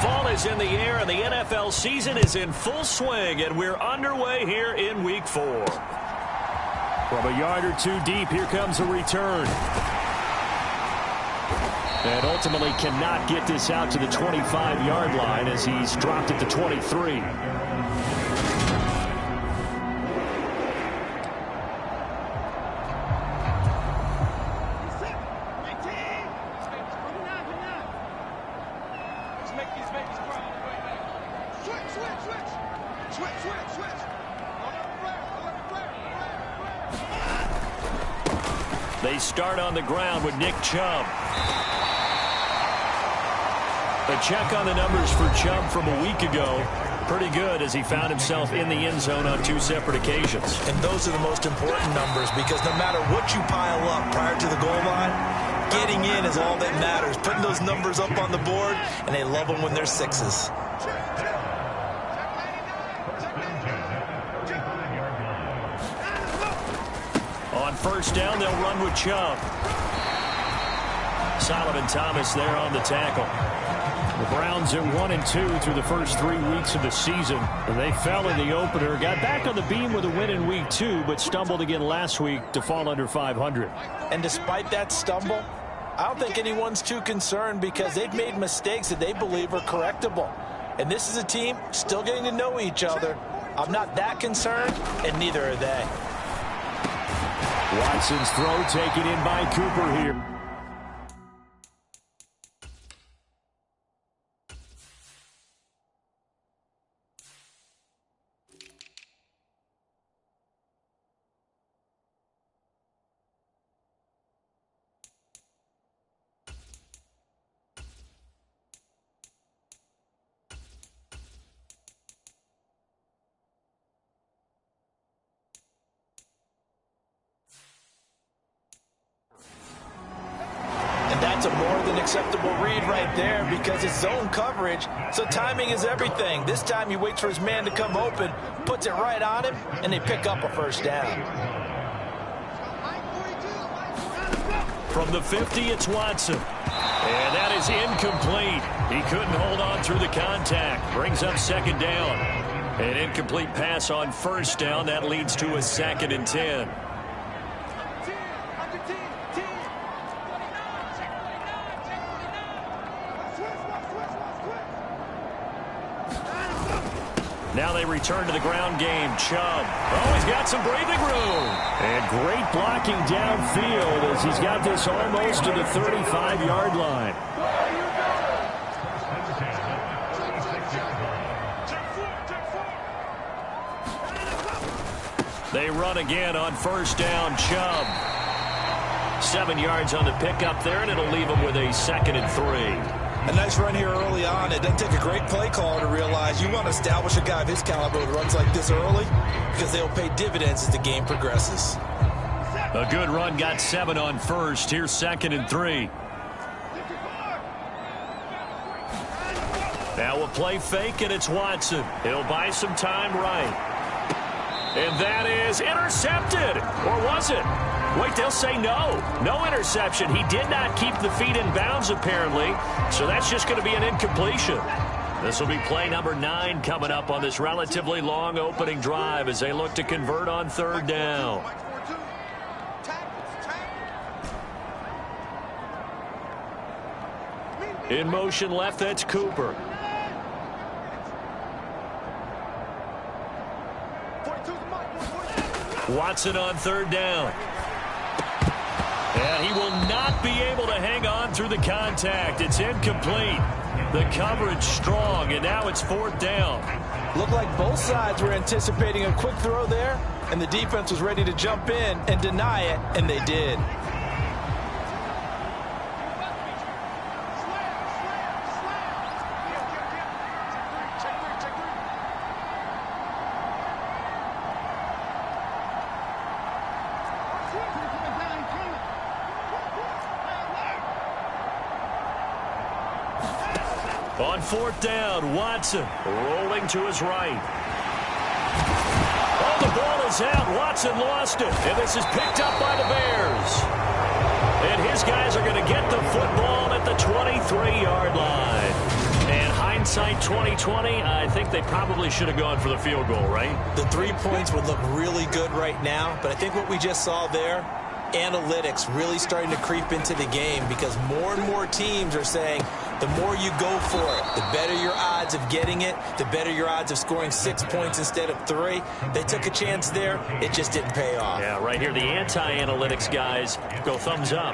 Fall is in the air, and the NFL season is in full swing, and we're underway here in Week 4. From a yard or two deep, here comes a return. And ultimately cannot get this out to the 25-yard line as he's dropped at the 23. They start on the ground with Nick Chubb. A check on the numbers for Chubb from a week ago. Pretty good as he found himself in the end zone on 2 separate occasions. And those are the most important numbers because no matter what you pile up prior to the goal line, getting in is all that matters. Putting those numbers up on the board, and they love them when they're 6s. On first down, they'll run with Chubb. Solomon Thomas there on the tackle. The Browns are 1-2 through the first 3 weeks of the season. And they fell in the opener, got back on the beam with a win in Week 2, but stumbled again last week to fall under 500. And despite that stumble, I don't think anyone's too concerned because they've made mistakes that they believe are correctable. And this is a team still getting to know each other. I'm not that concerned, and neither are they. Watson's throw taken in by Cooper here. That's a more than acceptable read right there because it's zone coverage, so timing is everything. This time he waits for his man to come open, puts it right on him, and they pick up a first down. From the 50, it's Watson. And that is incomplete. He couldn't hold on through the contact. Brings up second down. An incomplete pass on first down. That leads to a 2nd and 10. Now they return to the ground game. Chubb. Oh, he's got some breathing room. And great blocking downfield as he's got this almost to the 35-yard line. They run again on first down. Chubb. 7 yards on the pickup there, and it'll leave him with a 2nd and 3. A nice run here early on. It doesn't take a great play caller to realize you want to establish a guy of his caliber who runs like this early because they'll pay dividends as the game progresses. A good run, got 7 on first. Here's 2nd and 3. Now a play fake, and it's Watson. He'll buy some time right. And that is intercepted. Or was it? Wait, they'll say no. No interception. He did not keep the feet in bounds, apparently. So that's just going to be an incompletion. This will be play number 9 coming up on this relatively long opening drive as they look to convert on third down. In motion left, that's Cooper. Watson on third down. And he will not be able to hang on through the contact. It's incomplete. The coverage strong, and now it's 4th down. Looked like both sides were anticipating a quick throw there, and the defense was ready to jump in and deny it, and they did. On 4th down, Watson rolling to his right. Oh, the ball is out. Watson lost it. And this is picked up by the Bears. And his guys are going to get the football at the 23-yard line. And hindsight 2020, I think they probably should have gone for the field goal, right? The 3 points would look really good right now, but I think what we just saw there, analytics really starting to creep into the game because more and more teams are saying the more you go for it, the better your odds of getting it, the better your odds of scoring 6 points instead of 3. They took a chance there. It just didn't pay off. Yeah, right here, the anti-analytics guys go thumbs up.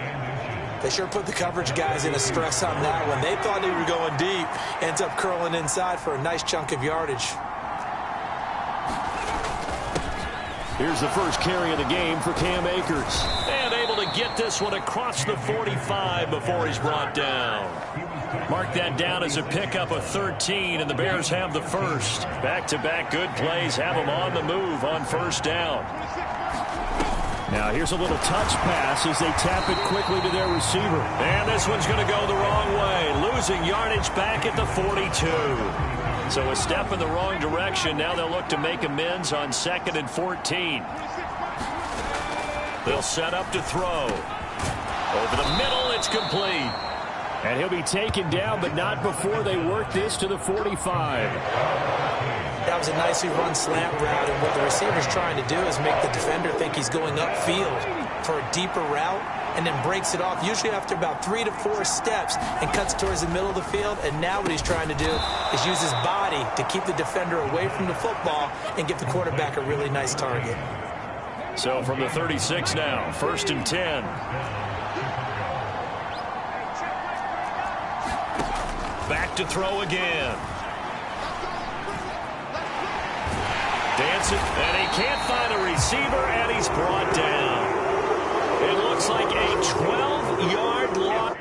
They sure put the coverage guys in a stress on that one. They thought they were going deep. Ends up curling inside for a nice chunk of yardage. Here's the first carry of the game for Cam Akers. And able to get this one across the 45 before he's brought down. Mark that down as a pickup of 13, and the Bears have the first. Back-to-back good plays have them on the move on first down. Now here's a little touch pass as they tap it quickly to their receiver. And this one's going to go the wrong way, losing yardage back at the 42. So a step in the wrong direction. Now they'll look to make amends on 2nd and 14. They'll set up to throw. Over the middle, it's complete. And he'll be taken down, but not before they work this to the 45. That was a nicely run slant route, and what the receiver's trying to do is make the defender think he's going upfield for a deeper route, and then breaks it off, usually after about 3 to 4 steps, and cuts towards the middle of the field. And now what he's trying to do is use his body to keep the defender away from the football and give the quarterback a really nice target. So from the 36 now, 1st and 10. Back to throw again. Dancing, and he can't find a receiver, and he's brought down. It looks like a 12-yard loss.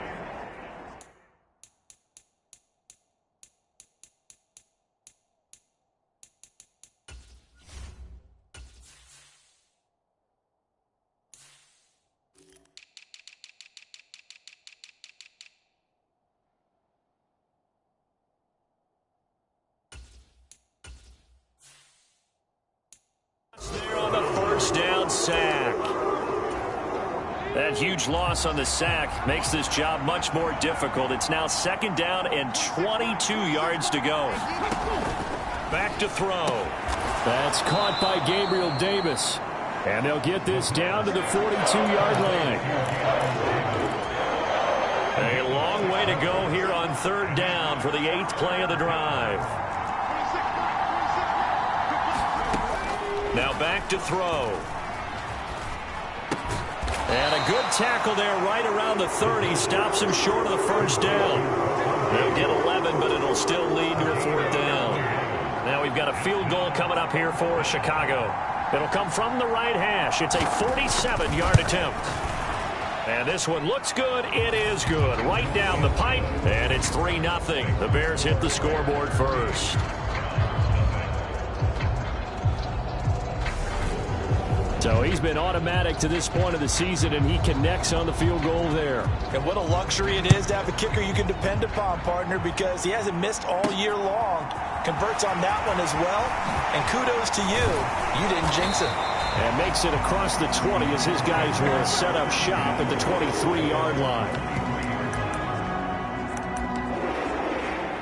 There on the first down sack. That huge loss on the sack makes this job much more difficult. It's now 2nd down and 22 yards to go. Back to throw. That's caught by Gabriel Davis. And they'll get this down to the 42-yard line. A long way to go here on 3rd down for the 8th play of the drive. Now back to throw. And a good tackle there right around the 30. Stops him short of the first down. They'll get 11, but it'll still lead to a 4th down. Now we've got a field goal coming up here for Chicago. It'll come from the right hash. It's a 47-yard attempt. And this one looks good. It is good. Right down the pipe. And it's 3-0. The Bears hit the scoreboard first. So he's been automatic to this point of the season, and he connects on the field goal there. And what a luxury it is to have a kicker you can depend upon, partner, because he hasn't missed all year long. Converts on that one as well. And kudos to you. You didn't jinx him. And makes it across the 20 as his guys will set up shop at the 23-yard line.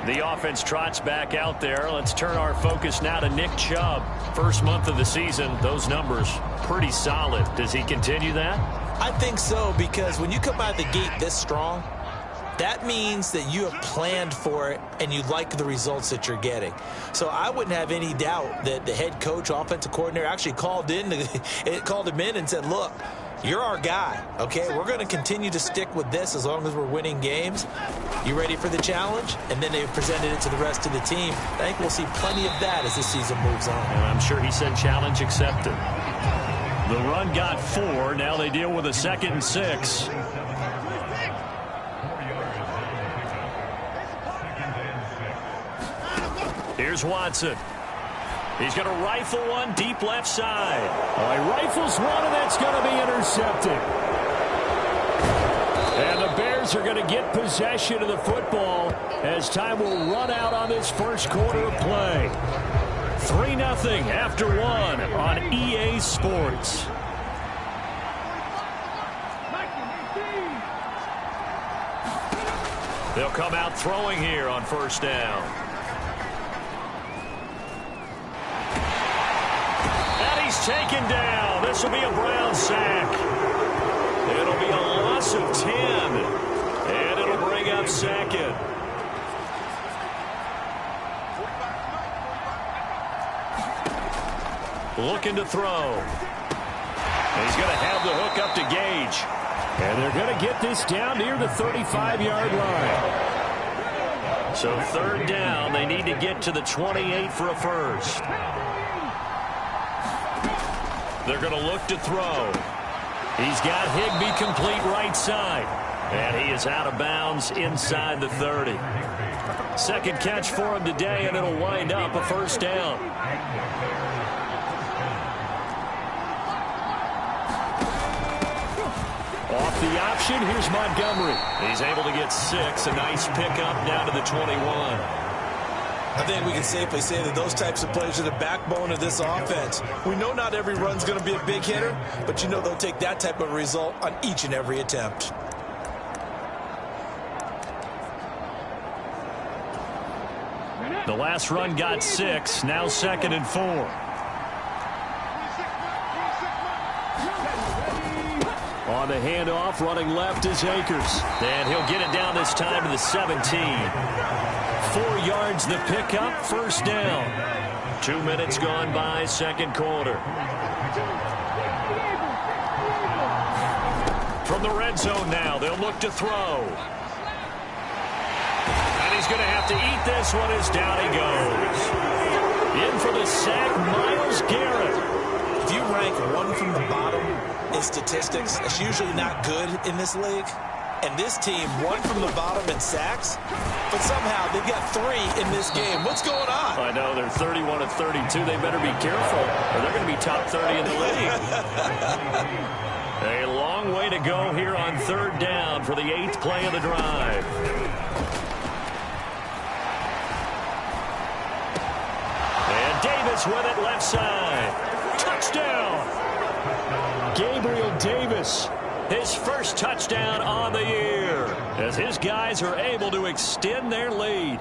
The offense trots back out there. Let's turn our focus now to Nick Chubb. First month of the season, those numbers pretty solid. Does he continue that? I think so, because when you come out of the gate this strong, that means that you have planned for it and you like the results that you're getting. So I wouldn't have any doubt that the head coach, offensive coordinator, actually called him in and said, look, you're our guy, okay? We're going to continue to stick with this as long as we're winning games. You ready for the challenge? And then they presented it to the rest of the team. I think we'll see plenty of that as the season moves on. And I'm sure he said challenge accepted. The run got 4. Now they deal with a 2nd and 6. Here's Watson. He's going to rifle one deep left side. He rifles one, and that's going to be intercepted. And the Bears are going to get possession of the football as time will run out on this first quarter of play. 3-0 after 1 on EA Sports. They'll come out throwing here on first down. taken down. This will be a Brown sack. It'll be a loss of 10. And it'll bring up second. Looking to throw. He's going to have the hook up to Gage. And they're going to get this down near the 35-yard line. So third down, they need to get to the 28 for a first. They're going to look to throw. He's got Higbee complete right side. And he is out of bounds inside the 30. Second catch for him today, and it'll wind up a first down. Off the option, here's Montgomery. He's able to get 6. A nice pickup down to the 21. I think we can safely say that those types of plays are the backbone of this offense. We know not every run's going to be a big hitter, but you know they'll take that type of result on each and every attempt. The last run got 6. Now 2nd and 4. On the handoff, running left is Akers. And he'll get it down this time to the 17. 4 yards the pickup, first down. 2 minutes gone by, second quarter. From the red zone now, they'll look to throw. And he's going to have to eat this one as down he goes. In for the sack, Myles Garrett. If you rank one from the bottom in statistics, that's usually not good in this league. And this team, one from the bottom in sacks, but somehow they've got 3 in this game. What's going on? I know, they're 31 of 32. They better be careful, or they're going to be top 30 in the league. A long way to go here on third down for the 8th play of the drive. And Davis with it left side. Touchdown! Gabriel Davis. His first touchdown on the year as his guys are able to extend their lead.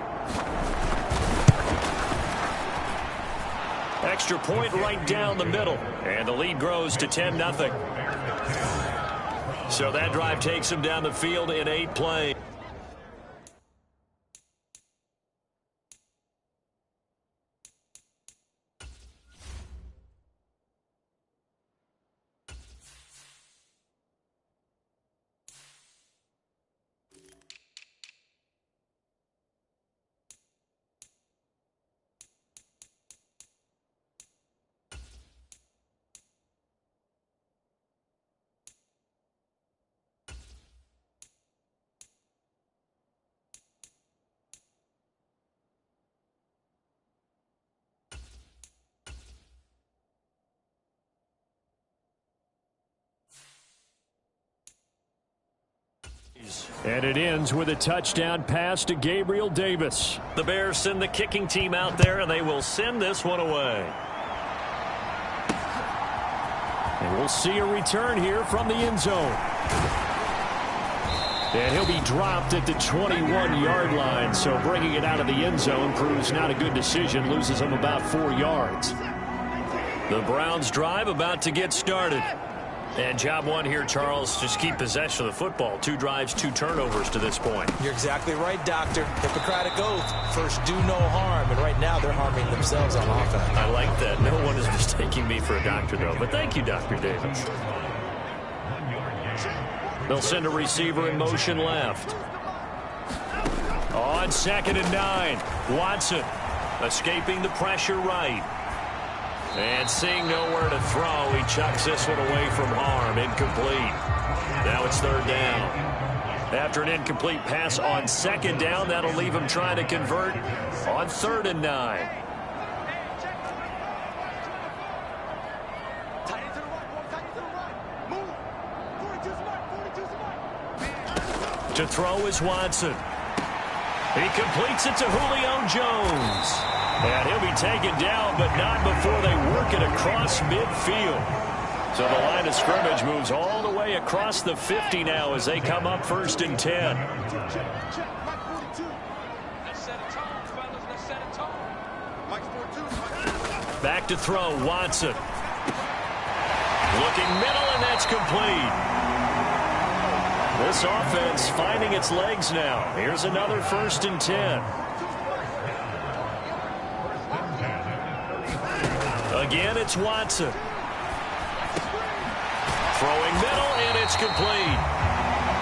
Extra point right down the middle, and the lead grows to 10-0. So that drive takes him down the field in 8 plays. And it ends with a touchdown pass to Gabriel Davis. The Bears send the kicking team out there, and they will send this one away. And we'll see a return here from the end zone. And he'll be dropped at the 21-yard line, so bringing it out of the end zone proves not a good decision, loses him about 4 yards. The Browns drive about to get started. And job one here, Charles, just keep possession of the football. 2 drives, 2 turnovers to this point. You're exactly right, Doctor. Hippocratic oath. First, do no harm. And right now, they're harming themselves on offense. I like that. No one is mistaking me for a doctor, though. But thank you, Dr. Davis. They'll send a receiver in motion left. On 2nd and 9. Watson escaping the pressure right. And seeing nowhere to throw, he chucks this one away from harm. Incomplete. Now it's 3rd down. After an incomplete pass on 2nd down, that'll leave him trying to convert on 3rd and 9. To throw is Watson. He completes it to Julio Jones. And he'll be taken down, but not before they work it across midfield. So the line of scrimmage moves all the way across the 50 now as they come up 1st and 10. Back to throw, Watson. Looking middle, and that's complete. This offense finding its legs now. Here's another 1st and 10. Again, it's Watson. Throwing middle, and it's complete.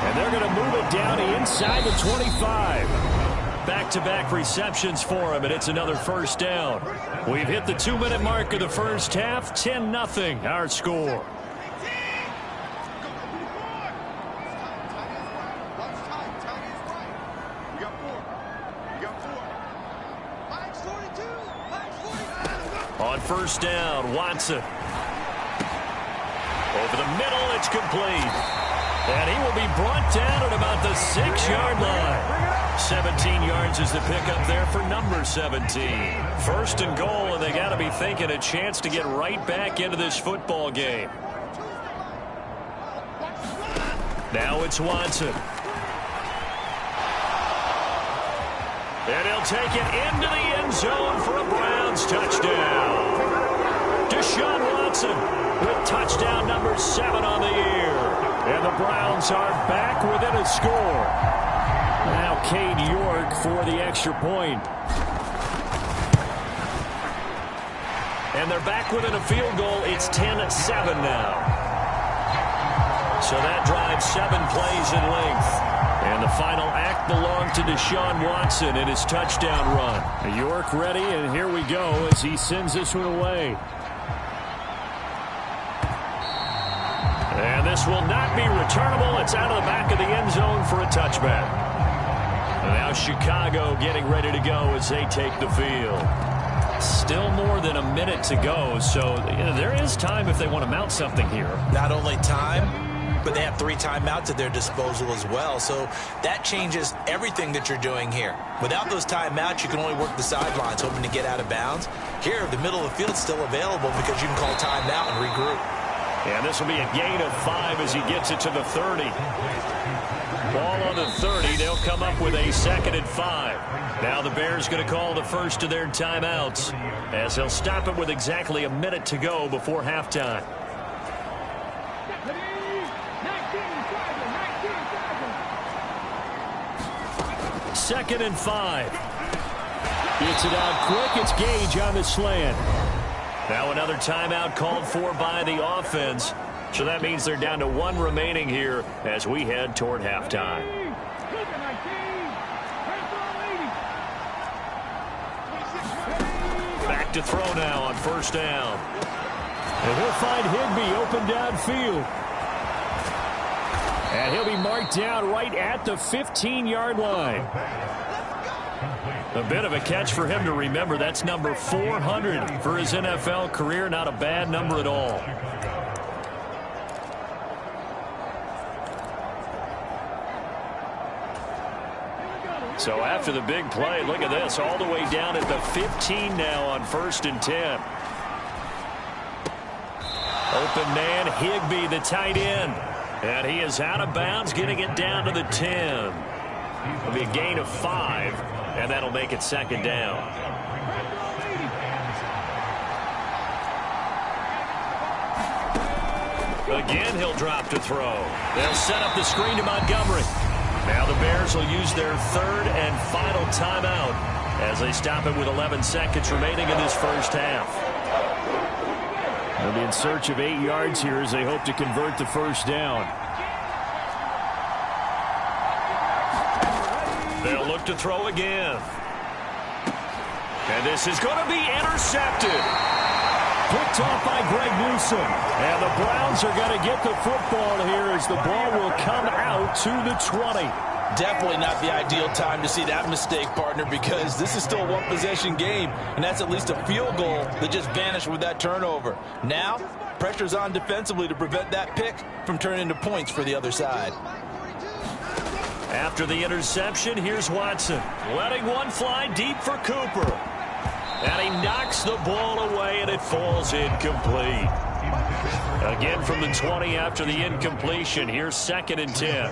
And they're going to move it down inside the 25. Back-to-back receptions for him, and it's another 1st down. We've hit the 2-minute mark of the first half. 10-0, our score. On 1st down, Watson. Over the middle, it's complete. And he will be brought down at about the 6-yard line. 17 yards is the pickup there for number 17. 1st and goal, and they got to be thinking a chance to get right back into this football game. Now it's Watson. And he'll take it into the end zone for a Browns touchdown. Deshaun Watson with touchdown number 7 on the year. And the Browns are back within a score. Now Cade York for the extra point. And they're back within a field goal. It's 10-7 now. So that drives 7 plays in length. And the final act belonged to Deshaun Watson in his touchdown run. York ready, and here we go as he sends this one away. And this will not be returnable. It's out of the back of the end zone for a touchback. And now Chicago getting ready to go as they take the field. Still more than a minute to go, so there is time if they want to mount something here. Not only time, but they have 3 timeouts at their disposal as well. So that changes everything that you're doing here. Without those timeouts, you can only work the sidelines, hoping to get out of bounds. Here, the middle of the field is still available because you can call timeout and regroup. And this will be a gain of 5 as he gets it to the 30. Ball on the 30. They'll come up with a 2nd and 5. Now the Bears going to call the first of their timeouts as they'll stop it with exactly a minute to go before halftime. Second and 5. Gets it out quick. It's Gage on the slant. Now another timeout called for by the offense. So that means they're down to 1 remaining here as we head toward halftime. Back to throw now on 1st down. And he'll find Higbee open downfield. And he'll be marked down right at the 15-yard line. A bit of a catch for him to remember. That's number 400 for his NFL career. Not a bad number at all. So after the big play, look at this. All the way down at the 15 now on 1st and 10. Open man, Higbee, the tight end. And he is out of bounds, getting it down to the 10. It'll be a gain of 5, and that'll make it 2nd down. Again, he'll drop to throw. They'll set up the screen to Montgomery. Now the Bears will use their 3rd and final timeout as they stop it with 11 seconds remaining in this first half. They'll be in search of 8 yards here as they hope to convert the 1st down. They'll look to throw again. And this is going to be intercepted. Picked off by Greg Newsome. And the Browns are going to get the football here as the ball will come out to the 20. Definitely not the ideal time to see that mistake, partner, because this is still a one-possession game, and that's at least a field goal that just vanished with that turnover. Now, pressure's on defensively to prevent that pick from turning into points for the other side. After the interception, here's Watson. Letting one fly deep for Cooper. And he knocks the ball away, and it falls incomplete. Again from the 20 after the incompletion. Here's 2nd and 10.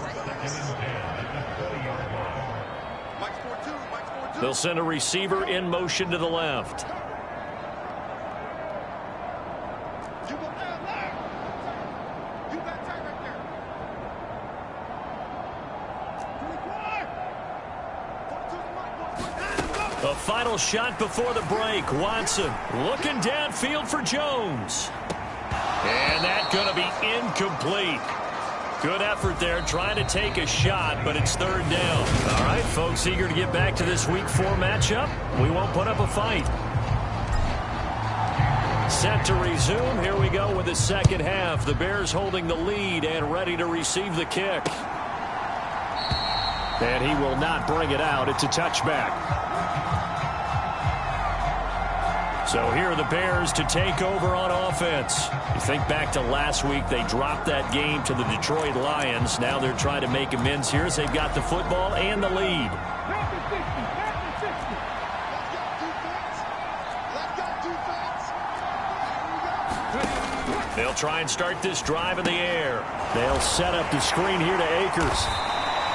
They'll send a receiver in motion to the left. final shot before the break. Watson looking downfield for Jones. And that's going to be incomplete. Good effort there trying to take a shot, but it's third down. All right, folks, eager to get back to this Week 4 matchup. We won't put up a fight. Set to resume. Here we go with the second half. The Bears holding the lead and ready to receive the kick. And he will not bring it out. It's a touchback. So here are the Bears to take over on offense. You think back to last week, they dropped that game to the Detroit Lions. Now they're trying to make amends here as they've got the football and the lead. They'll try and start this drive in the air. They'll set up the screen here to Akers.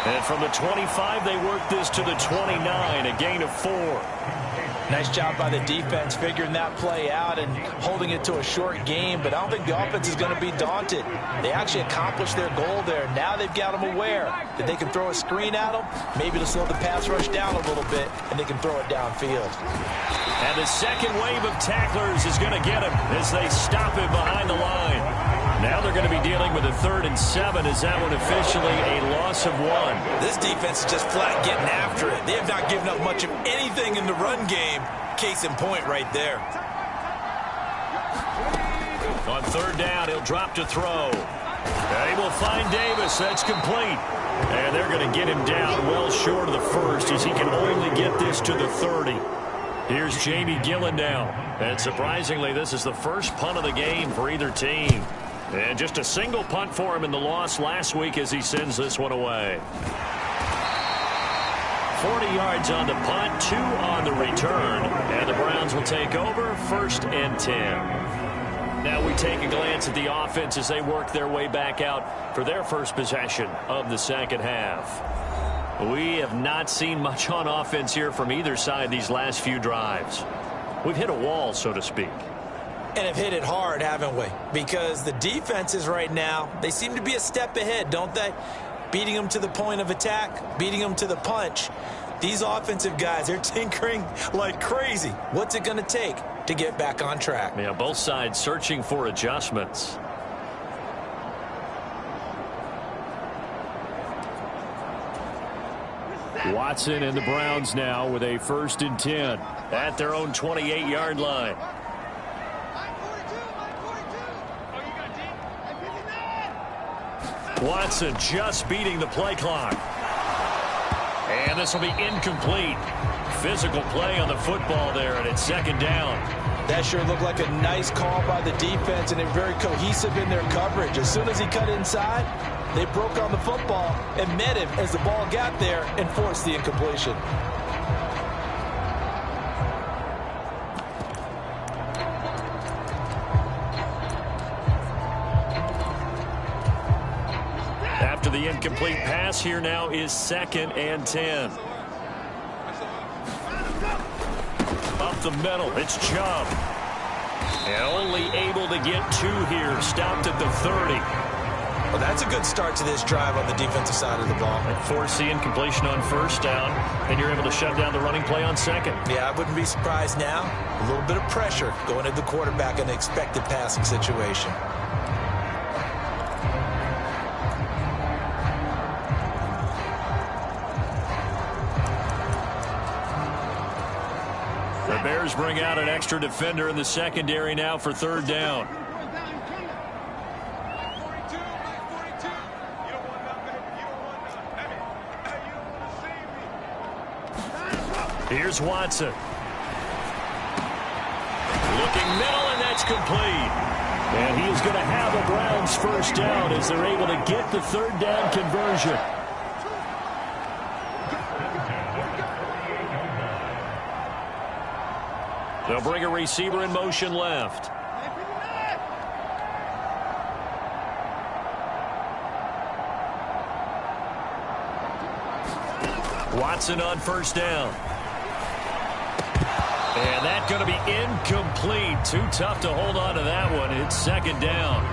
And from the 25, they work this to the 29, a gain of 4. Nice job by the defense figuring that play out and holding it to a short game, but I don't think the offense is going to be daunted. They actually accomplished their goal there. Now they've got them aware that they can throw a screen at them, maybe to slow the pass rush down a little bit, and they can throw it downfield. And the second wave of tacklers is going to get him as they stop him behind the line. Now they're going to be dealing with a 3rd and 7. Is that one officially a loss of 1? This defense is just flat getting after it. They have not given up much of anything in the run game. Case in point right there. On 3rd down, he'll drop to throw. And he will find Davis. That's complete. And they're going to get him down well short of the first as he can only get this to the 30. Here's Jamie Gillen now. And surprisingly, this is the first punt of the game for either team. And just a single punt for him in the loss last week as he sends this one away. 40 yards on the punt, 2 on the return. And the Browns will take over 1st and 10. Now we take a glance at the offense as they work their way back out for their first possession of the second half. We have not seen much on offense here from either side these last few drives. We've hit a wall, so to speak. And have hit it hard, haven't we? Because the defenses right now, they seem to be a step ahead, don't they? Beating them to the point of attack, beating them to the punch. These offensive guys, they're tinkering like crazy. What's it going to take to get back on track? Yeah, both sides searching for adjustments. Watson and the Browns now with a 1st and 10 at their own 28-yard line. Watson just beating the play clock. And this will be incomplete. Physical play on the football there, and it's 2nd down. That sure looked like a nice call by the defense, and they're very cohesive in their coverage. As soon as he cut inside, they broke on the football and met him as the ball got there and forced the incompletion. After the incomplete pass, here now is 2nd and 10. Up the middle, it's Chubb. And only able to get 2 here, stopped at the 30. Well, that's a good start to this drive on the defensive side of the ball. Force the incompletion on 1st down, and you're able to shut down the running play on 2nd. Yeah, I wouldn't be surprised now. A little bit of pressure going at the quarterback in an expected passing situation. The Bears bring out an extra defender in the secondary now for 3rd down. Here's Watson. Looking middle, and that's complete. And he is going to have a Browns 1st down as they're able to get the 3rd down conversion. They'll bring a receiver in motion left. Watson on 1st down. And that's going to be incomplete. Too tough to hold on to that one. It's 2nd down.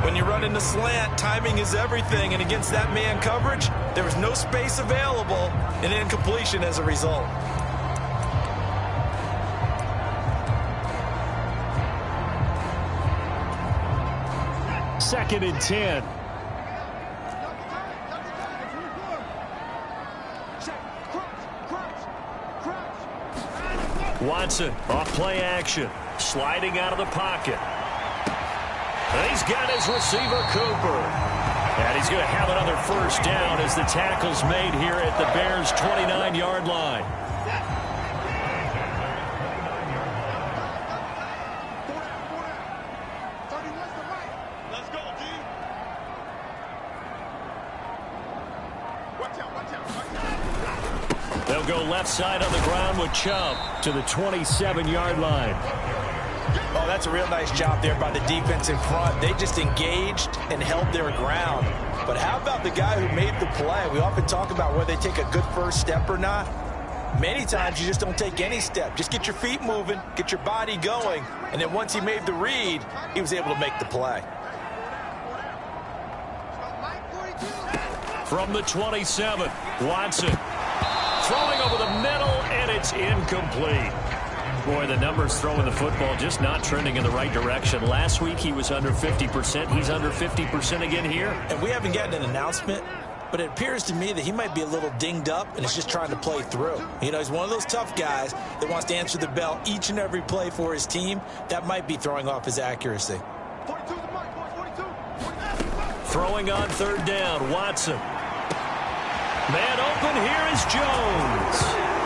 When you run in the slant, timing is everything. And against that man coverage, there was no space available and incompletion as a result. 2nd and 10. Watson off play action, sliding out of the pocket. And he's got his receiver, Cooper. And he's going to have another first down as the tackle's made here at the Bears' 29-yard line. Let's go, D. Watch out, watch out, watch out. They'll go left side on the ground with Chubb to the 27-yard line. Oh, that's a real nice job there by the defense in front. They just engaged and held their ground. But how about the guy who made the play? We often talk about whether they take a good first step or not. Many times you just don't take any step. Just get your feet moving, get your body going, and then once he made the read, he was able to make the play. From the 27, Watson throwing over the middle, and it's incomplete. Boy, the numbers throwing the football just not trending in the right direction. Last week he was under 50%. He's under 50% again here. And we haven't gotten an announcement, but it appears to me that he might be a little dinged up and is just trying to play through. You know, he's one of those tough guys that wants to answer the bell each and every play for his team. That might be throwing off his accuracy. 42 the mark, 42. Throwing on 3rd down, Watson. Man open, here is Jones.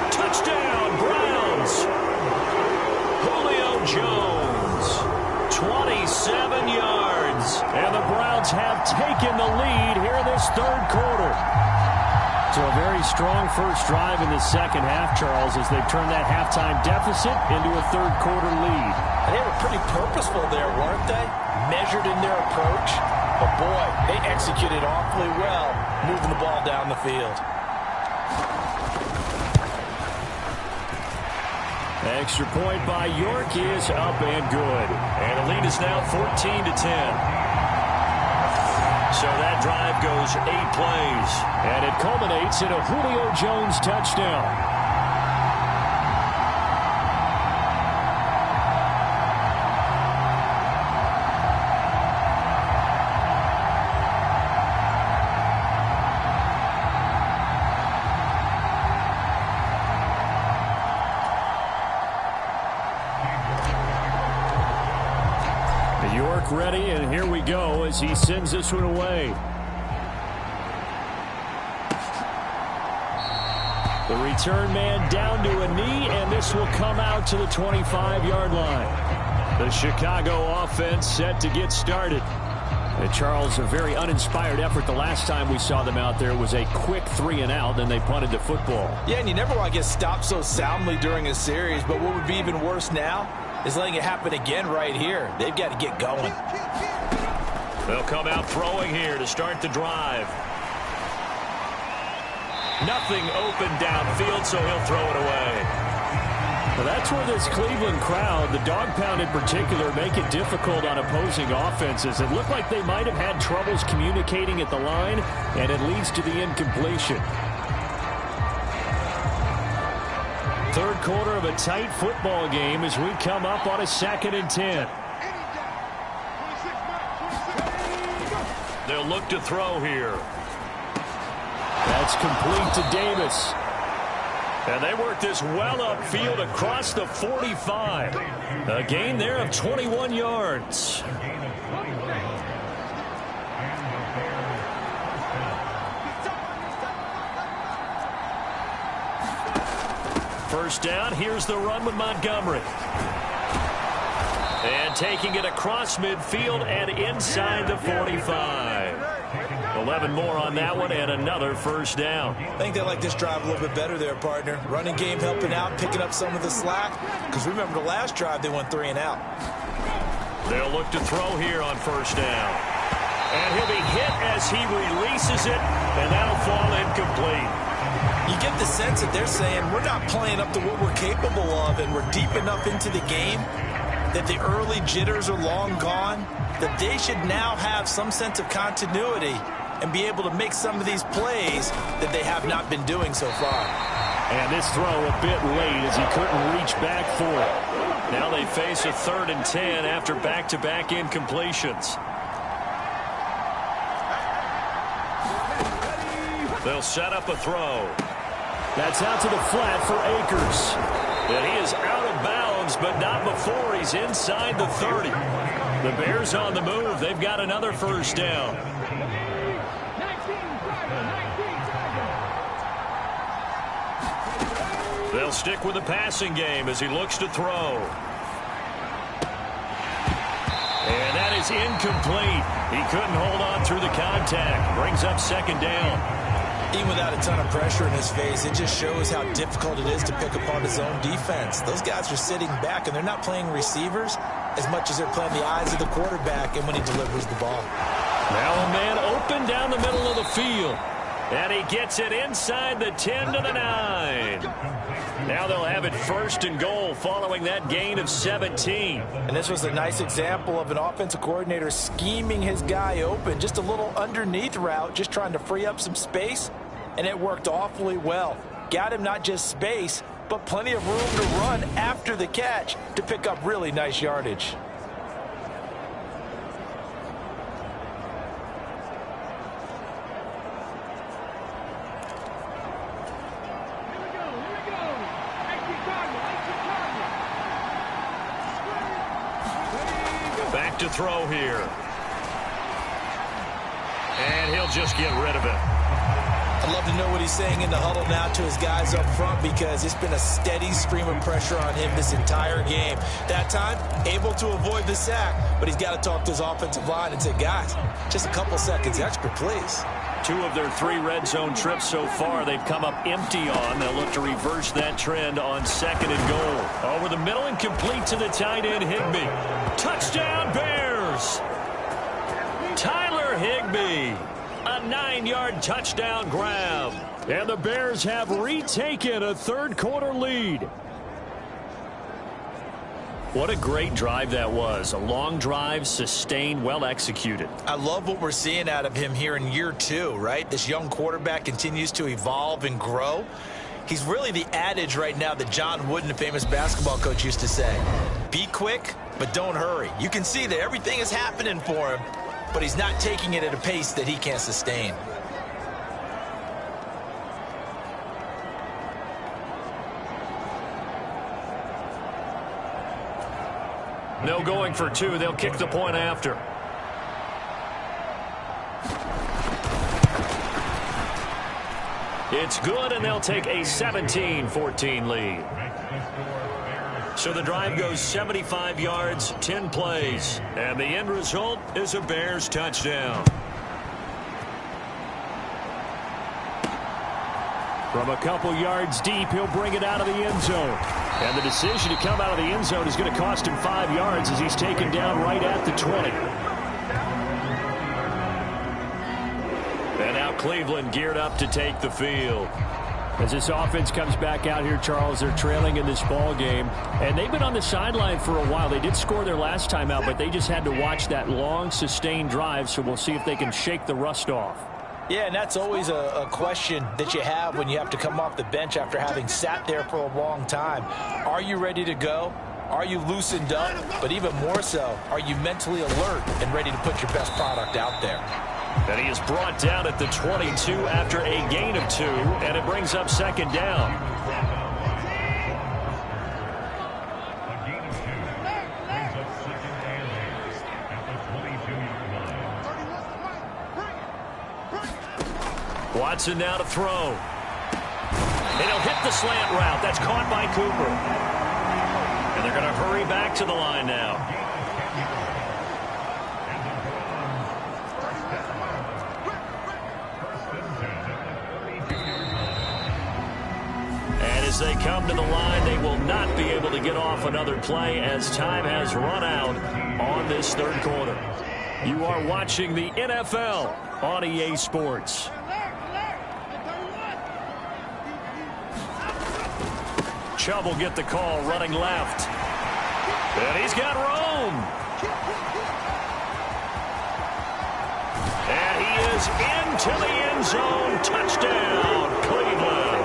Touchdown, Browns. Julio Jones, 27 yards. And the Browns have taken the lead here in this 3rd quarter. So a very strong first drive in the second half, Charles, as they've turned that halftime deficit into a 3rd quarter lead. And they were pretty purposeful there, weren't they? Measured in their approach. But boy, they executed awfully well, moving the ball down the field. Extra point by York is up and good. And the lead is now 14-10. So that drive goes 8 plays. And it culminates in a Julio Jones touchdown. York ready, and here we go as he sends this one away. The return man down to a knee, and this will come out to the 25-yard line. The Chicago offense set to get started. And Charles, a very uninspired effort the last time we saw them out there was a quick 3-and-out, then they punted the football. Yeah, and you never want to get stopped so soundly during a series, but what would be even worse now is letting it happen again right here. They've got to get going. They'll come out throwing here to start the drive. Nothing open downfield, so he'll throw it away. Well, that's where this Cleveland crowd, the dog pound in particular, make it difficult on opposing offenses. It looked like they might have had troubles communicating at the line, and it leads to the incompletion. 3rd quarter of a tight football game as we come up on a 2nd and 10. They'll look to throw here. That's complete to Davis. And they work this well upfield across the 45. A gain there of 21 yards. First down, here's the run with Montgomery. And taking it across midfield and inside the 45. 11 more on that one and another first down. I think they like this drive a little bit better there, partner. Running game helping out, picking up some of the slack. Because remember the last drive, they went 3-and-out. They'll look to throw here on first down. And he'll be hit as he releases it, and that'll fall incomplete. You get the sense that they're saying we're not playing up to what we're capable of, and we're deep enough into the game that the early jitters are long gone, that they should now have some sense of continuity and be able to make some of these plays that they have not been doing so far. And this throw a bit late as he couldn't reach back for it. Now they face a 3rd and 10 after back-to-back incompletions. They'll set up a throw. That's out to the flat for Akers. And he is out of bounds, but not before he's inside the 30. The Bears on the move. They've got another first down. They'll stick with the passing game as he looks to throw. And that is incomplete. He couldn't hold on through the contact. Brings up second down. Even without a ton of pressure in his face, it just shows how difficult it is to pick apart his own defense. Those guys are sitting back, and they're not playing receivers as much as they're playing the eyes of the quarterback and when he delivers the ball. Now a man open down the middle of the field. And he gets it inside the 10 to the 9. Now they'll have it first and goal following that gain of 17. And this was a nice example of an offensive coordinator scheming his guy open. Just a little underneath route, just trying to free up some space. And it worked awfully well. Got him not just space, but plenty of room to run after the catch to pick up really nice yardage. Back to throw here. And he'll just get rid of it. I'd love to know what he's saying in the huddle now to his guys up front, because it's been a steady stream of pressure on him this entire game. That time, able to avoid the sack, but he's got to talk to his offensive line and say, guys, just a couple seconds extra, please. 2 of their 3 red zone trips so far they've come up empty on. They'll look to reverse that trend on second and goal. Over the middle and complete to the tight end, Higbee. Touchdown, Bears! Tyler Higbee. A 9-yard touchdown grab. And the Bears have retaken a third-quarter lead. What a great drive that was. A long drive, sustained, well executed. I love what we're seeing out of him here in year 2, right? This young quarterback continues to evolve and grow. He's really the adage right now that John Wooden, the famous basketball coach, used to say. Be quick, but don't hurry. You can see that everything is happening for him, but he's not taking it at a pace that he can't sustain. No going for 2. They'll kick the point after. It's good, and they'll take a 17-14 lead. So the drive goes 75 yards, 10 plays. And the end result is a Bears touchdown. From a couple yards deep, he'll bring it out of the end zone. And the decision to come out of the end zone is going to cost him 5 yards as he's taken down right at the 20. And now Cleveland geared up to take the field. As this offense comes back out here, Charles, they're trailing in this ball game. And they've been on the sideline for a while. They did score their last time out, but they just had to watch that long, sustained drive. So we'll see if they can shake the rust off. Yeah, and that's always a question that you have when you have to come off the bench after having sat there for a long time. Are you ready to go? Are you loosened up? But even more so, are you mentally alert and ready to put your best product out there? And he is brought down at the 22 after a gain of 2, and it brings up second down. Watson now to throw. And he'll hit the slant route. That's caught by Cooper. And they're going to hurry back to the line now. And as they come to the line, they will not be able to get off another play as time has run out on this third quarter. You are watching the NFL on EA Sports. Chubb will get the call running left. And he's got room. And he is into the end zone. Touchdown, Cleveland.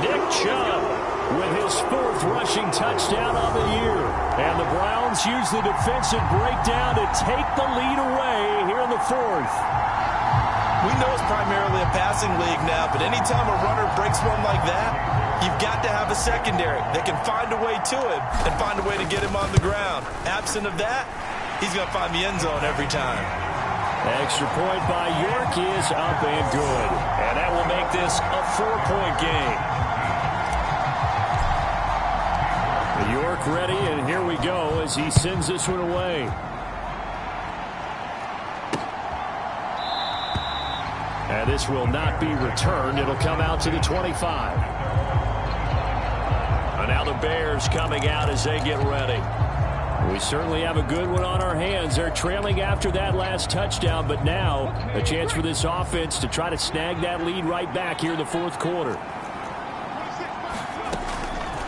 Nick Chubb with his 4th rushing touchdown on the year. And the Browns use the defensive breakdown to take the lead away here in the 4th. We know it's primarily a passing league now, but anytime a runner breaks one like that, you've got to have a secondary that can find a way to him and find a way to get him on the ground. Absent of that, he's going to find the end zone every time. Extra point by York is up and good. And that will make this a 4-point game. York ready, and here we go as he sends this one away. And this will not be returned. It'll come out to the 25. And now the Bears coming out as they get ready. We certainly have a good one on our hands. They're trailing after that last touchdown, but now a chance for this offense to try to snag that lead right back here in the fourth quarter.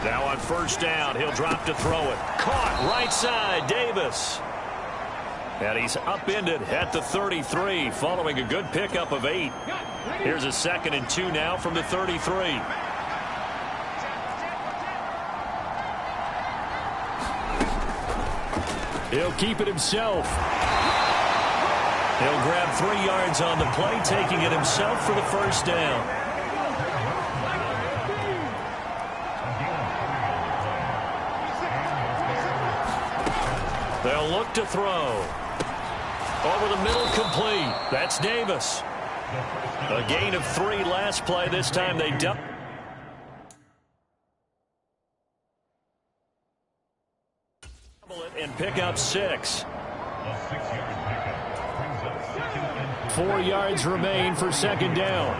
Now on first down, he'll drop to throw it. Caught right side, Davis. And he's upended at the 33 following a good pickup of 8. Here's a 2nd and 2 now from the 33. He'll keep it himself. He'll grab 3 yards on the play, taking it himself for the first down. They'll look to throw. Over the middle, complete. That's Davis. A gain of 3 last play. This time they double. And pick up 6. 4 yards remain for second down.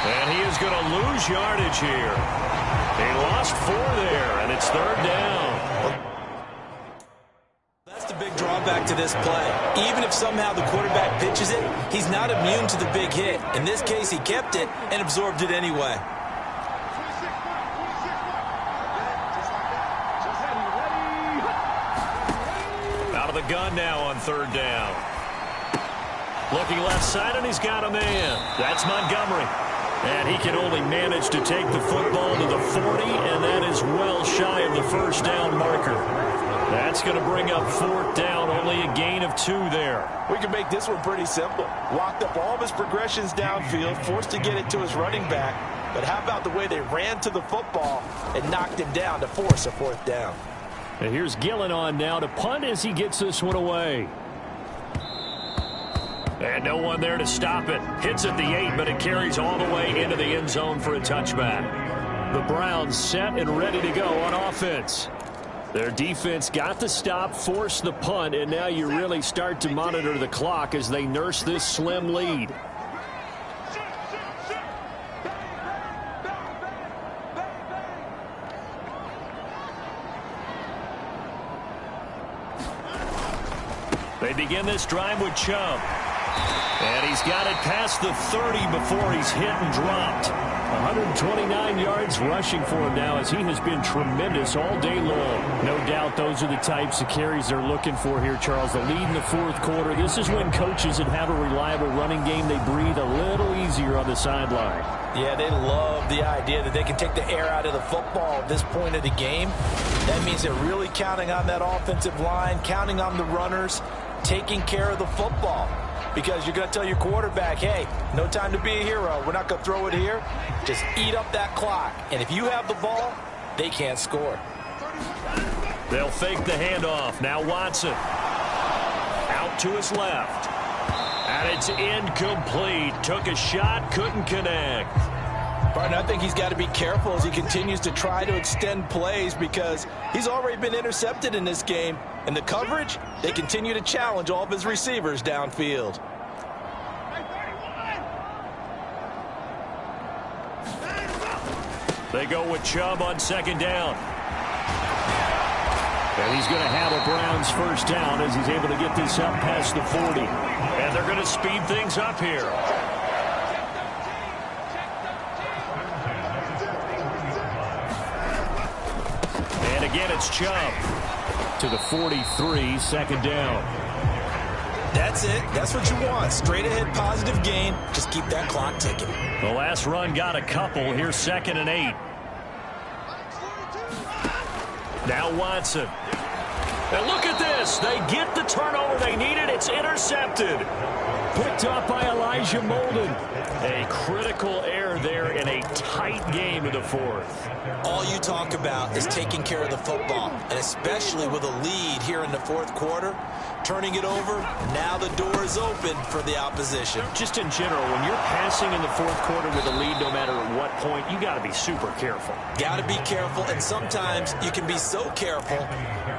And he is going to lose yardage here. He lost 4 there, and it's third down. That's the big drawback to this play. Even if somehow the quarterback pitches it, he's not immune to the big hit. In this case, he kept it and absorbed it anyway. Out of the gun now on third down. Looking left side, and he's got a man. That's Montgomery. And he can only manage to take the football to the 40, and that is well shy of the first down marker. That's going to bring up fourth down, only a gain of 2 there. We can make this one pretty simple. Walked up all of his progressions downfield, forced to get it to his running back. But how about the way they ran to the football and knocked him down to force a fourth down? And here's Gillen on now to punt as he gets this one away. And no one there to stop it. Hits at the 8, but it carries all the way into the end zone for a touchback. The Browns set and ready to go on offense. Their defense got the stop, forced the punt, and now you really start to monitor the clock as they nurse this slim lead. They begin this drive with Chubb. And he's got it past the 30 before he's hit and dropped. 129 yards rushing for him now as he has been tremendous all day long. No doubt those are the types of carries they're looking for here, Charles. The lead in the fourth quarter. This is when coaches that have a reliable running game, they breathe a little easier on the sideline. Yeah, they love the idea that they can take the air out of the football at this point of the game. That means they're really counting on that offensive line, counting on the runners, taking care of the football. Because you're going to tell your quarterback, hey, no time to be a hero. We're not going to throw it here. Just eat up that clock. And if you have the ball, they can't score. They'll fake the handoff. Now Watson. Out to his left. And it's incomplete. Took a shot, couldn't connect. Partner, I think he's got to be careful as he continues to try to extend plays because he's already been intercepted in this game. And the coverage, they continue to challenge all of his receivers downfield. They go with Chubb on second down. And he's going to have a Browns first down as he's able to get this up past the 40. And they're going to speed things up here. And again, it's Chubb. To the 43, second down. That's it. That's what you want. Straight ahead positive gain. Just keep that clock ticking. The last run got a couple. Here's 2nd and 8. Now Watson. And look at this. They get the turnover they needed. It's intercepted. Picked up by Elijah Molden. A critical error there in a tight game in the fourth. All you talk about is taking care of the football, and especially with a lead here in the fourth quarter, turning it over, now the door is open for the opposition. Just in general, when you're passing in the fourth quarter with a lead, no matter at what point, you got to be super careful. Got to be careful, and sometimes you can be so careful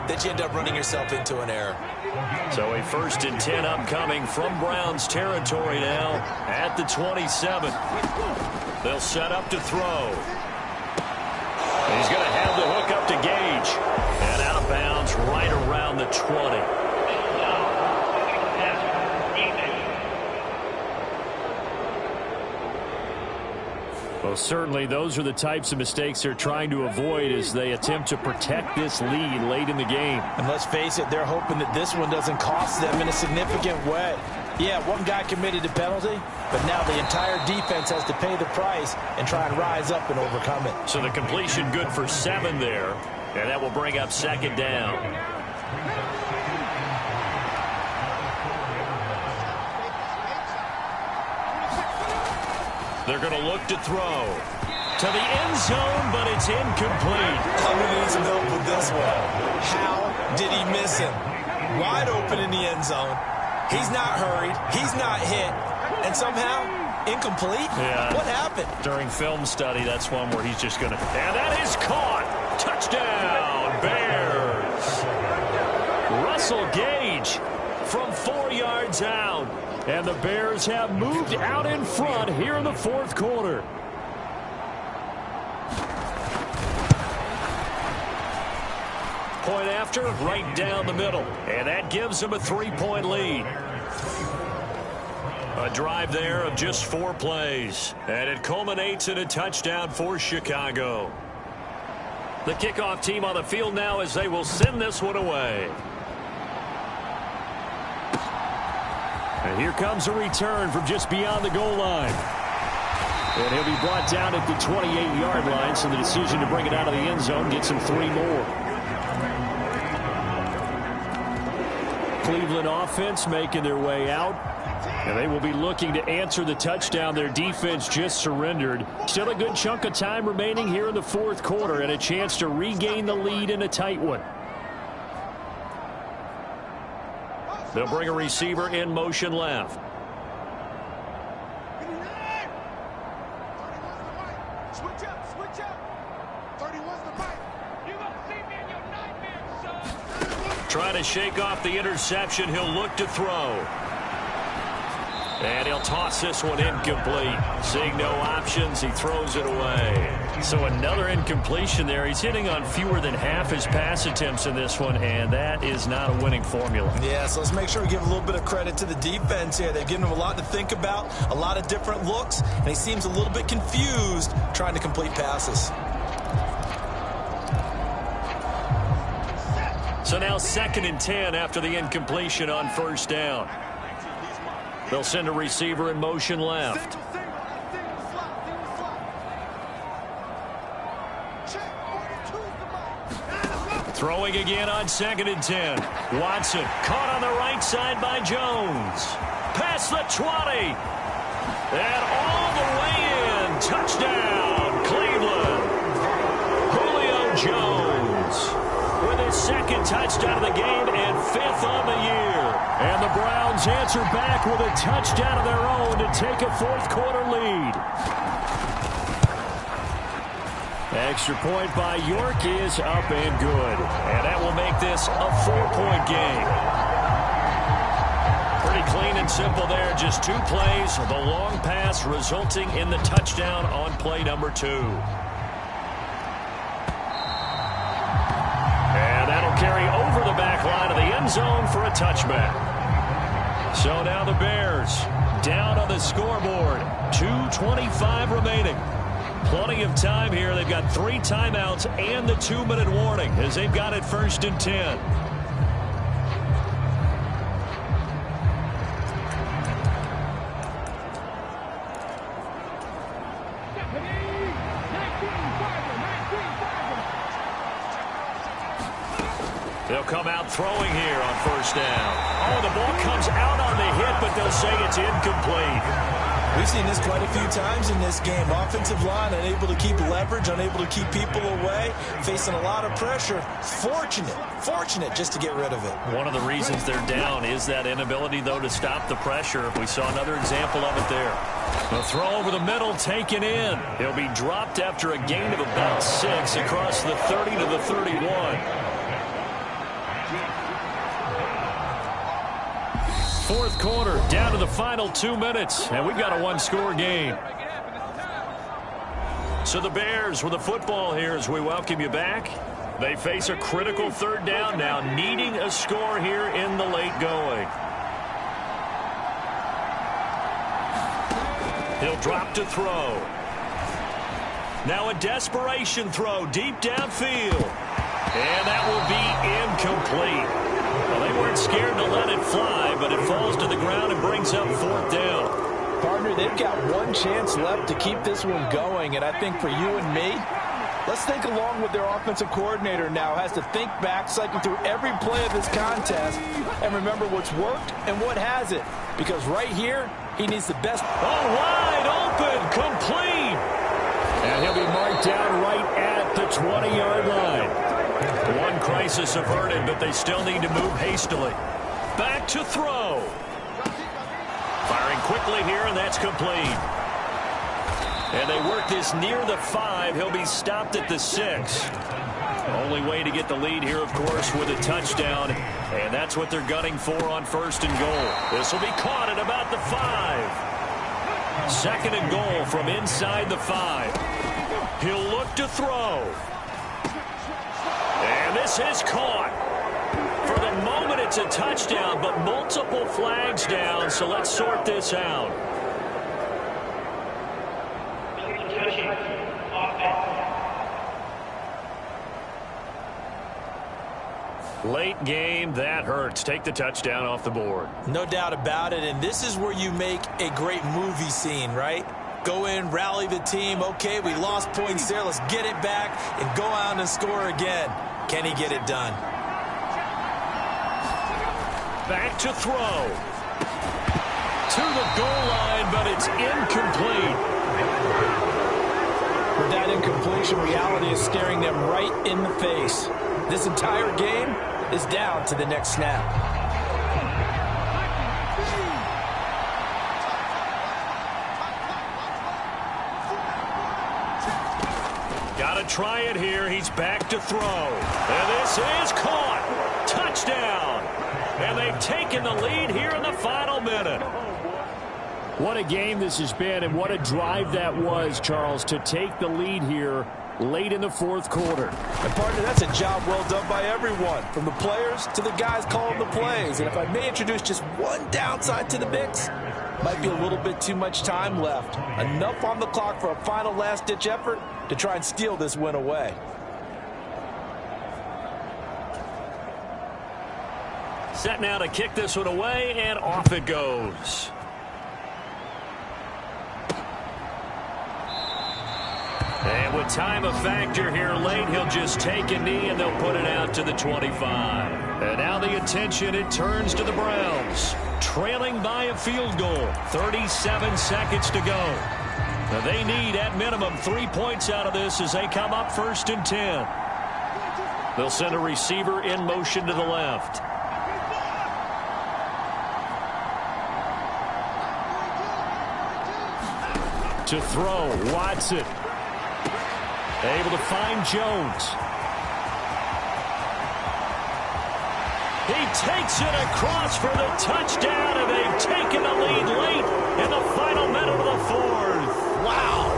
that you end up running yourself into an error. So a 1st and 10 upcoming from Browns territory now at the 27. They'll set up to throw. He's going to have the hook up to Gage. And out of bounds right around the 20. Well, certainly those are the types of mistakes they're trying to avoid as they attempt to protect this lead late in the game. And let's face it, they're hoping that this one doesn't cost them in a significant way. Yeah, one guy committed a penalty, but now the entire defense has to pay the price and try and rise up and overcome it. So the completion good for 7 there, and that will bring up 2nd down. They're going to look to throw to the end zone, but it's incomplete. I'm going to need some help with this one. How did he miss him? Wide open in the end zone. He's not hurried. He's not hit. And somehow, incomplete? Yeah. What happened? During film study, that's one where he's just going to... And that is caught. Touchdown, Bears. Russell Gage from 4 yards out. And the Bears have moved out in front here in the fourth quarter. Point after, right down the middle. And that gives them a 3-point lead. A drive there of just 4 plays. And it culminates in a touchdown for Chicago. The kickoff team on the field now as they will send this one away. And here comes a return from just beyond the goal line. And he'll be brought down at the 28-yard line, so the decision to bring it out of the end zone gets him 3 more. Cleveland offense making their way out. And they will be looking to answer the touchdown their defense just surrendered. Still a good chunk of time remaining here in the fourth quarter and a chance to regain the lead in a tight one. They'll bring a receiver in motion left. Switch up. 31's the right. You won't see me in your nightmares, son. Trying to shake off the interception. He'll look to throw. And he'll toss this one incomplete. Seeing no options, he throws it away. So another incompletion there. He's hitting on fewer than half his pass attempts in this one, and that is not a winning formula. Yeah, so let's make sure we give a little bit of credit to the defense here. They've given him a lot to think about, a lot of different looks, and he seems a little bit confused trying to complete passes. So now 2nd and 10 after the incompletion on 1st down. They'll send a receiver in motion left. Single slot. Check. 42's the right. Throwing again on 2nd and 10. Watson caught on the right side by Jones. Past the 20. And all the way in. Touchdown, Cleveland. Julio Jones with his 2nd touchdown of the game and 5th on the year. And the Browns answer back with a touchdown of their own to take a fourth quarter lead. Extra point by York is up and good. And that will make this a 4-point game. Pretty clean and simple there. Just 2 plays. The long pass resulting in the touchdown on play number 2. And that'll carry over the back line of the end zone for a touchback. So now the Bears down on the scoreboard. 2:25 remaining. Plenty of time here. They've got 3 timeouts and the 2-minute warning as they've got it 1st and 10. They'll come out throwing here on first down. Oh, the ball comes out on the hit, but they'll say it's incomplete. We've seen this quite a few times in this game. Offensive line unable to keep leverage, unable to keep people away, facing a lot of pressure. Fortunate just to get rid of it. One of the reasons they're down is that inability, though, to stop the pressure. We saw another example of it there. The throw over the middle taken in. He'll be dropped after a gain of about 6 across the 30 to the 31. Fourth quarter, down to the final 2 minutes, and we've got a one-score game. So the Bears with the football here as we welcome you back. They face a critical third down now, needing a score here in the late going. He'll drop to throw. Now a desperation throw deep downfield. And that will be incomplete. Well, they weren't scared to let it fly, but it falls to the ground and brings up fourth down. Partner, they've got one chance left to keep this one going, and I think for you and me, let's think along with their offensive coordinator now. Has to think back, cycle through every play of this contest, and remember what's worked and what hasn't. Because right here, he needs the best. Oh, wide open, complete. And he'll be marked down right at the 20-yard line. One crisis averted, but they still need to move hastily. Back to throw. Firing quickly here, and that's complete. And they work this near the 5. He'll be stopped at the 6. Only way to get the lead here, of course, with a touchdown. And that's what they're gunning for on first and goal. This will be caught at about the 5. Second and goal from inside the 5. He'll look to throw. And this is caught. For the moment, it's a touchdown, but multiple flags down, so let's sort this out. Late game, that hurts. Take the touchdown off the board. No doubt about it, and this is where you make a great movie scene, right? Go in, rally the team. Okay, we lost points there. Let's get it back and go out and score again. Can he get it done? Back to throw. To the goal line, but it's incomplete. With that incompletion, reality is staring them right in the face. This entire game is down to the next snap. Got to try it here. He's back to throw. And this is caught. Touchdown. And they've taken the lead here in the final minute. What a game this has been, and what a drive that was, Charles, to take the lead here late in the fourth quarter. And partner, that's a job well done by everyone, from the players to the guys calling the plays. And if I may introduce just one downside to the mix, might be a little bit too much time left. Enough on the clock for a final last-ditch effort to try and steal this win away. Set now to kick this one away, and off it goes. And with time a factor here late, he'll just take a knee and they'll put it out to the 25. And now the attention, it turns to the Browns. Trailing by a field goal. 37 seconds to go. Now they need, at minimum, 3 points out of this as they come up first and 10. They'll send a receiver in motion to the left. To throw, Watson. Able to find Jones. He takes it across for the touchdown, and they've taken the lead late in the final minute of the fourth. Wow.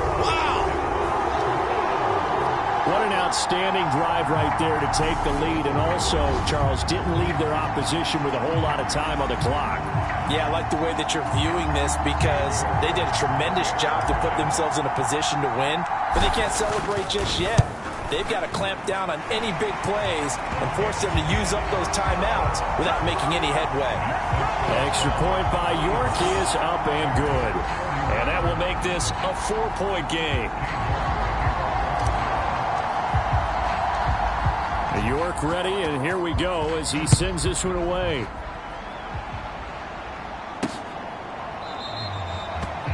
What an outstanding drive right there to take the lead, and also, Charles, didn't leave their opposition with a whole lot of time on the clock. Yeah, I like the way that you're viewing this because they did a tremendous job to put themselves in a position to win, but they can't celebrate just yet. They've got to clamp down on any big plays and force them to use up those timeouts without making any headway. Extra point by York is up and good. And that will make this a 4-point game. York ready, and here we go as he sends this one away.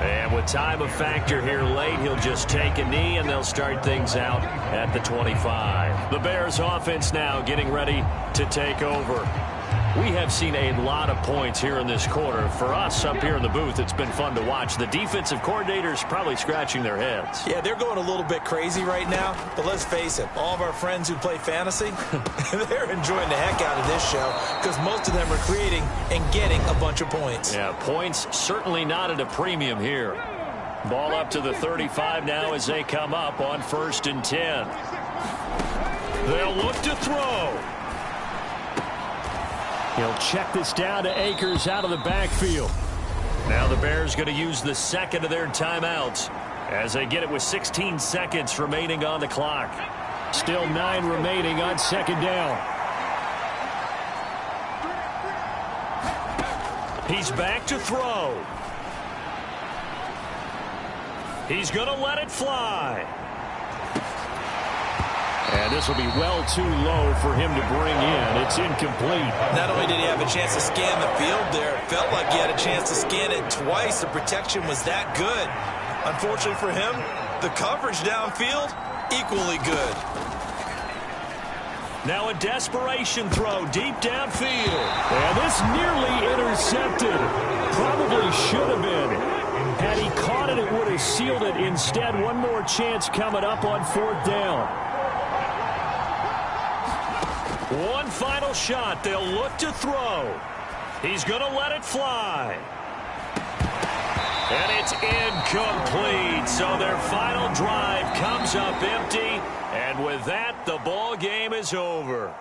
And with time a factor here late, he'll just take a knee, and they'll start things out at the 25. The Bears offense now getting ready to take over. We have seen a lot of points here in this quarter. For us up here in the booth, it's been fun to watch. The defensive coordinators probably scratching their heads. Yeah, they're going a little bit crazy right now. But let's face it, all of our friends who play fantasy, they're enjoying the heck out of this show because most of them are creating and getting a bunch of points. Yeah, points certainly not at a premium here. Ball up to the 35 now as they come up on 1st and 10. They'll look to throw. He'll check this down to Akers out of the backfield. Now the Bears going to use the second of their timeouts as they get it with 16 seconds remaining on the clock. Still 9 remaining on 2nd down. He's back to throw. He's going to let it fly. And this will be well too low for him to bring in. It's incomplete. Not only did he have a chance to scan the field there, it felt like he had a chance to scan it twice. The protection was that good. Unfortunately for him, the coverage downfield, equally good. Now a desperation throw deep downfield. And this nearly intercepted. Probably should have been. Had he caught it, it would have sealed it. Instead, one more chance coming up on 4th down. One final shot. They'll look to throw. He's going to let it fly. And it's incomplete. So their final drive comes up empty. And with that, the ball game is over.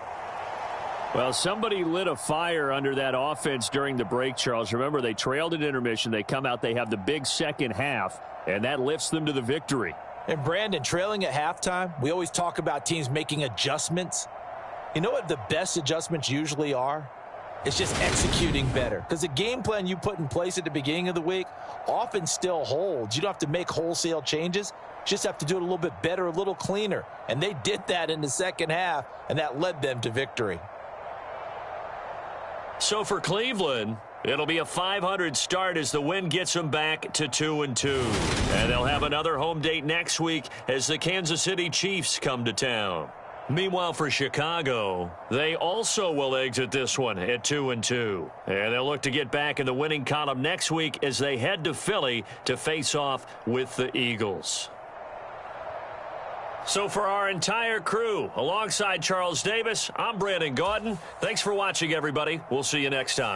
Well, somebody lit a fire under that offense during the break, Charles. Remember, they trailed at intermission. They come out, they have the big second half, and that lifts them to the victory. And Brandon, trailing at halftime, we always talk about teams making adjustments. You know what the best adjustments usually are? It's just executing better. Because the game plan you put in place at the beginning of the week often still holds. You don't have to make wholesale changes. You just have to do it a little bit better, a little cleaner. And they did that in the second half, and that led them to victory. So for Cleveland, it'll be a 500 start as the win gets them back to 2-2. And they'll have another home date next week as the Kansas City Chiefs come to town. Meanwhile, for Chicago, they also will exit this one at 2-2. And they'll look to get back in the winning column next week as they head to Philly to face off with the Eagles. So for our entire crew, alongside Charles Davis, I'm Brandon Gaudin. Thanks for watching, everybody. We'll see you next time.